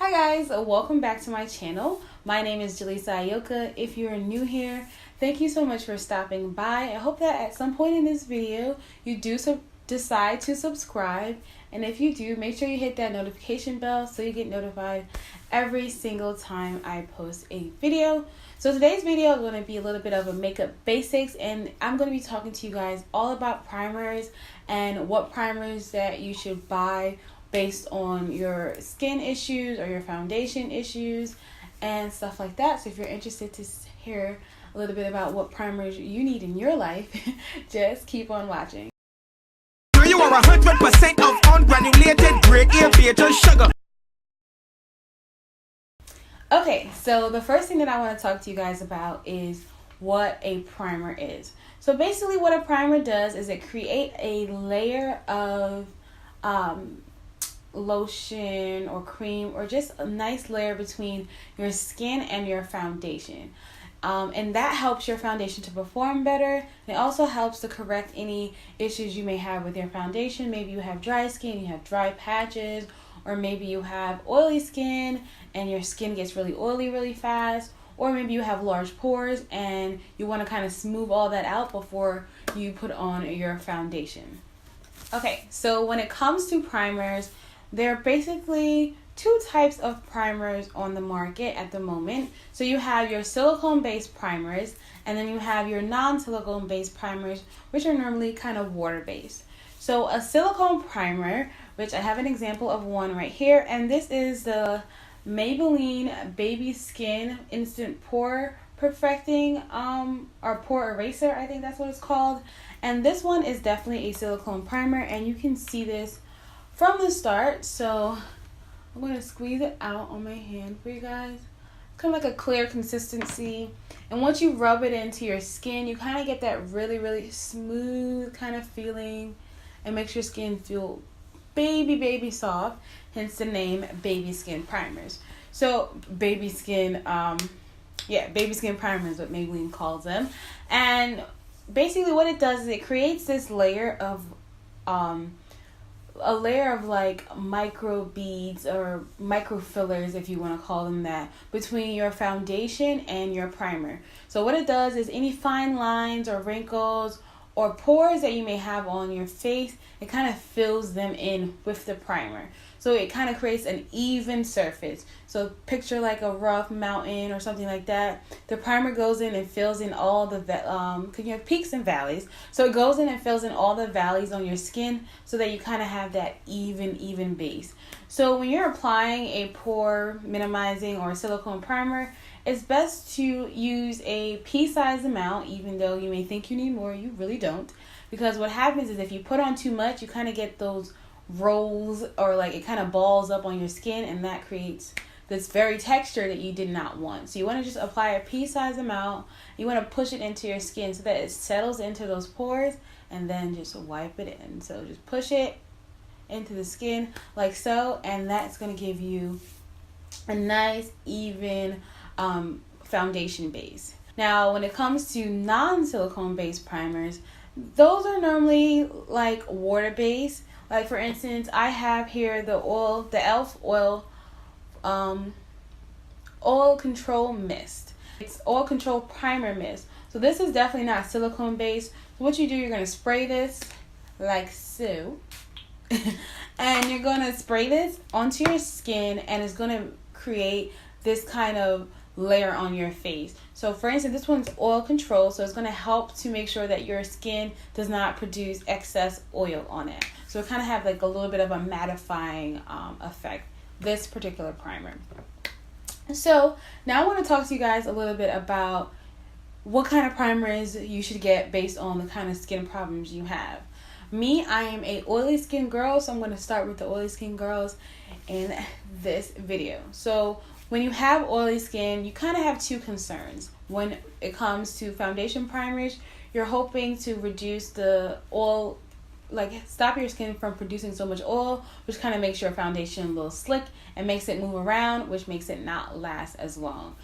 Hi guys, welcome back to my channel. My name is Jaleesa Ayoka. If you're new here, thank you so much for stopping by. I hope that at some point in this video you do decide to subscribe, and if you do, make sure you hit that notification bell so you get notified every single time I post a video. So today's video is going to be a little bit of a makeup basics, and I'm going to be talking to you guys all about primers and what primers that you should buy based on your skin issues or your foundation issues and stuff like that. So if you're interested to hear a little bit about what primers you need in your life, just keep on watching. You are 100% of ungranulated grade A beta sugar. Okay, so the first thing that I want to talk to you guys about is what a primer is. So basically what a primer does is it creates a layer of lotion or cream or just a nice layer between your skin and your foundation. And that helps your foundation to perform better. It also helps to correct any issues you may have with your foundation. Maybe you have dry skin, you have dry patches, or maybe you have oily skin and your skin gets really oily really fast, or maybe you have large pores and you want to kind of smooth all that out before you put on your foundation. Okay, so when it comes to primers, there are basically two types of primers on the market at the moment. So you have your silicone-based primers, and then you have your non-silicone-based primers, which are normally kind of water-based. So a silicone primer, which I have an example of one right here, and this is the Maybelline Baby Skin Instant Pore Perfecting or Pore Eraser, I think that's what it's called. And this one is definitely a silicone primer, and you can see this from the start. So I'm going to squeeze it out on my hand for you guys. Kind of like a clear consistency. And once you rub it into your skin, you kind of get that really smooth kind of feeling. It makes your skin feel baby soft. Hence the name baby skin primers. So baby skin, baby skin primers is what Maybelline calls them. And basically what it does is it creates this layer of like micro beads or micro fillers, if you want to call them that, between your foundation and your primer. So what it does is any fine lines or wrinkles or pores that you may have on your face, it kind of fills them in with the primer. So it kind of creates an even surface. So picture like a rough mountain or something like that. The primer goes in and fills in all the because you have peaks and valleys. So it goes in and fills in all the valleys on your skin so that you kind of have that even base. So when you're applying a pore minimizing or silicone primer, it's best to use a pea-sized amount, even though you may think you need more, you really don't. Because what happens is if you put on too much, you kind of get those rolls, or like it kind of balls up on your skin, and that creates this very texture that you did not want. So you want to just apply a pea-sized amount. You want to push it into your skin so that it settles into those pores, and then just wipe it in. So just push it into the skin like so, and that's going to give you a nice even foundation base. Now when it comes to non-silicone based primers, those are normally like water based. Like for instance, I have here the e.l.f. oil control mist. It's oil control primer mist. So this is definitely not silicone based. So what you do, you're going to spray this like so. And you're going to spray this onto your skin, and it's going to create this kind of layer on your face. So for instance, this one's oil control, so it's going to help to make sure that your skin does not produce excess oil on it. So it kind of have like a little bit of a mattifying effect, this particular primer. So now I want to talk to you guys a little bit about what kind of primers you should get based on the kind of skin problems you have. Me, I am a oily skin girl, so I'm going to start with the oily skin girls in this video. So when you have oily skin, you kind of have two concerns. When it comes to foundation primers, you're hoping to reduce the oil, like stop your skin from producing so much oil, which kind of makes your foundation a little slick and makes it move around, which makes it not last as long.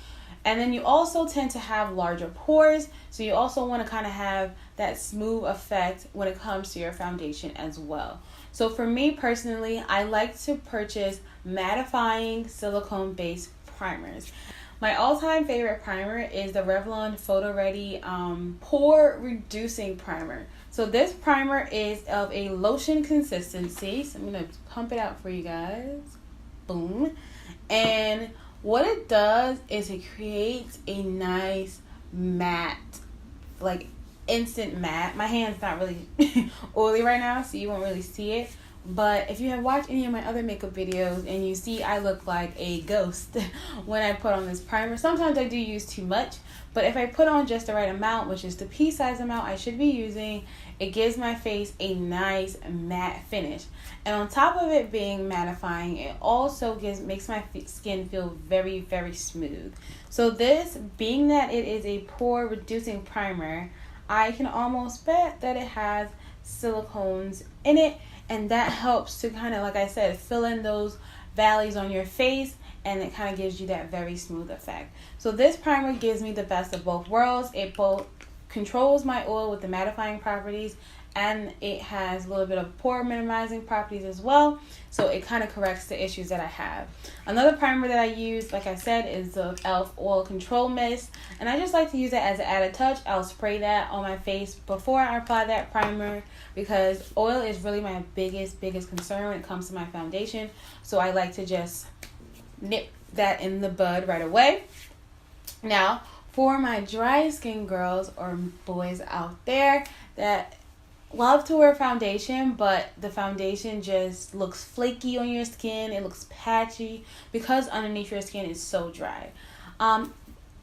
And then you also tend to have larger pores, so you also want to kind of have that smooth effect when it comes to your foundation as well. So for me personally, I like to purchase mattifying silicone based primers. My all-time favorite primer is the Revlon Photo Ready Pore Reducing Primer. So this primer is of a lotion consistency. So I'm going to pump it out for you guys. Boom. And what it does is it creates a nice matte, like instant matte. My hand's not really oily right now, so you won't really see it. But if you have watched any of my other makeup videos and you see I look like a ghost when I put on this primer. Sometimes I do use too much, but if I put on just the right amount, which is the pea-size amount I should be using, it gives my face a nice matte finish. And on top of it being mattifying, it also makes my skin feel very, very smooth. So this, being that it is a pore reducing primer, I can almost bet that it has silicones in it. And that helps to kind of, like I said, fill in those valleys on your face, and it kind of gives you that very smooth effect. So this primer gives me the best of both worlds. It both controls my oil with the mattifying properties, and it has a little bit of pore minimizing properties as well. So it kind of corrects the issues that I have. Another primer that I use, like I said, is the e.l.f. Oil Control Mist. And I just like to use it as an added touch. I'll spray that on my face before I apply that primer, because oil is really my biggest concern when it comes to my foundation. So I like to just nip that in the bud right away. Now, for my dry skin girls or boys out there that love to wear foundation, but the foundation just looks flaky on your skin, it looks patchy because underneath your skin is so dry.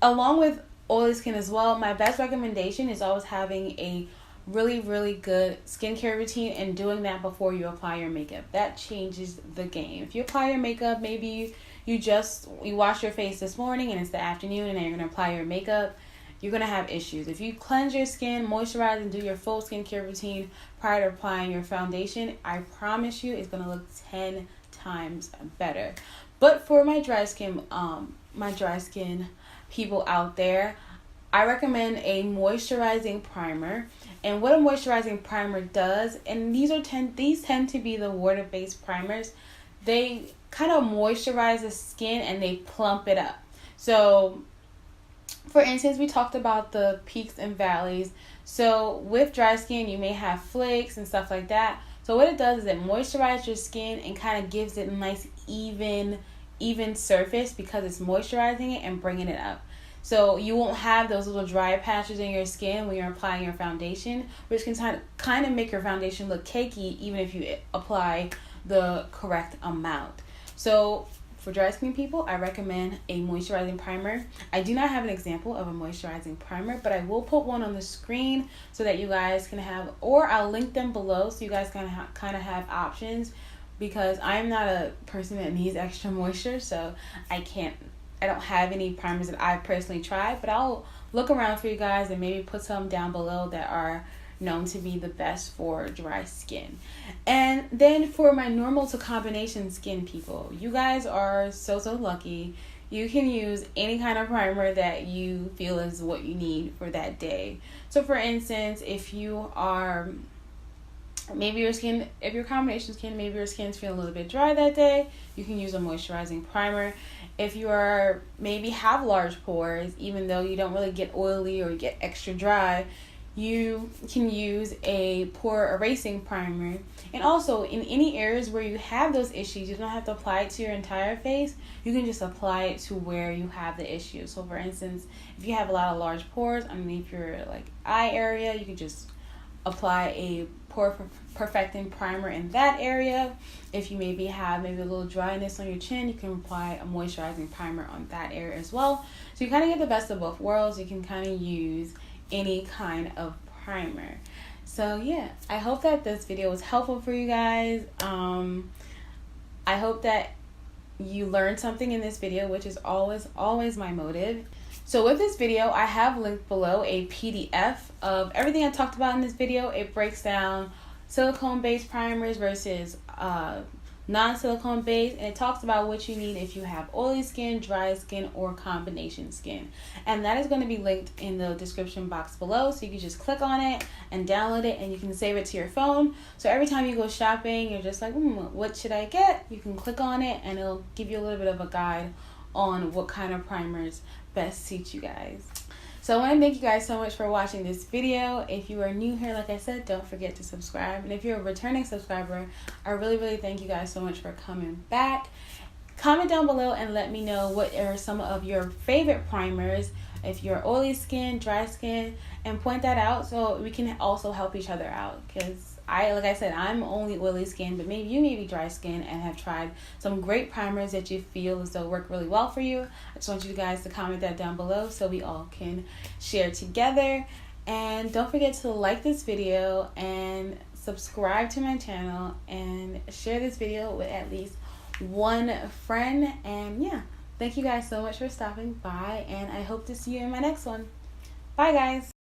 Along with oily skin as well, my best recommendation is always having a really good skincare routine and doing that before you apply your makeup. That changes the game. If you apply your makeup, maybe you wash your face this morning and it's the afternoon and then you're going to apply your makeup, you're going to have issues. If you cleanse your skin, moisturize, and do your full skincare routine prior to applying your foundation, I promise you it's going to look 10 times better. But for my dry skin people out there, I recommend a moisturizing primer. And what a moisturizing primer does, and these tend to be the water-based primers, they kind of moisturize the skin and they plump it up. So for instance, we talked about the peaks and valleys. So with dry skin, you may have flakes and stuff like that. So what it does is it moisturizes your skin and kind of gives it a nice even surface because it's moisturizing it and bringing it up. So you won't have those little dry patches in your skin when you're applying your foundation, which can kind of make your foundation look cakey even if you apply the correct amount. So for dry skin people, I recommend a moisturizing primer. I do not have an example of a moisturizing primer, but I will put one on the screen so that you guys can have, or I'll link them below so you guys can kind of have options, because I'm not a person that needs extra moisture, so I don't have any primers that I personally tried, but I'll look around for you guys and maybe put some down below that are known to be the best for dry skin. And then for my normal to combination skin people, you guys are so lucky. You can use any kind of primer that you feel is what you need for that day. So for instance, if you are if your combination skin, maybe your skin's feeling a little bit dry that day, you can use a moisturizing primer. If you are maybe have large pores, even though you don't really get oily or get extra dry, you can use a pore erasing primer. And also in any areas where you have those issues, you don't have to apply it to your entire face. You can just apply it to where you have the issue. So for instance, if you have a lot of large pores underneath your eye area, you can just apply a pore perfecting primer in that area. If you maybe have a little dryness on your chin, you can apply a moisturizing primer on that area as well. So you kind of get the best of both worlds. You can kind of use any kind of primer. So yeah, I hope that this video was helpful for you guys. I hope that you learned something in this video, which is always my motive. So with this video, I have linked below a PDF of everything I talked about in this video. It breaks down silicone-based primers versus non-silicone base, and it talks about what you need if you have oily skin, dry skin, or combination skin. And that is going to be linked in the description box below, so you can just click on it and download it, and you can save it to your phone. So every time you go shopping, you're just like, what should I get? You can click on it, and it'll give you a little bit of a guide on what kind of primers best suit you guys. So I want to thank you guys so much for watching this video. If you are new here, like I said, don't forget to subscribe. And if you're a returning subscriber, I really thank you guys so much for coming back. Comment down below and let me know what are some of your favorite primers, if you're oily skin, dry skin, and point that out so we can also help each other out. Because like I said, I'm only oily skin, but maybe you may be dry skin and have tried some great primers that you feel as though work really well for you. I just want you guys to comment that down below so we all can share together. And don't forget to like this video and subscribe to my channel and share this video with at least one friend. And yeah, thank you guys so much for stopping by, and I hope to see you in my next one. Bye guys.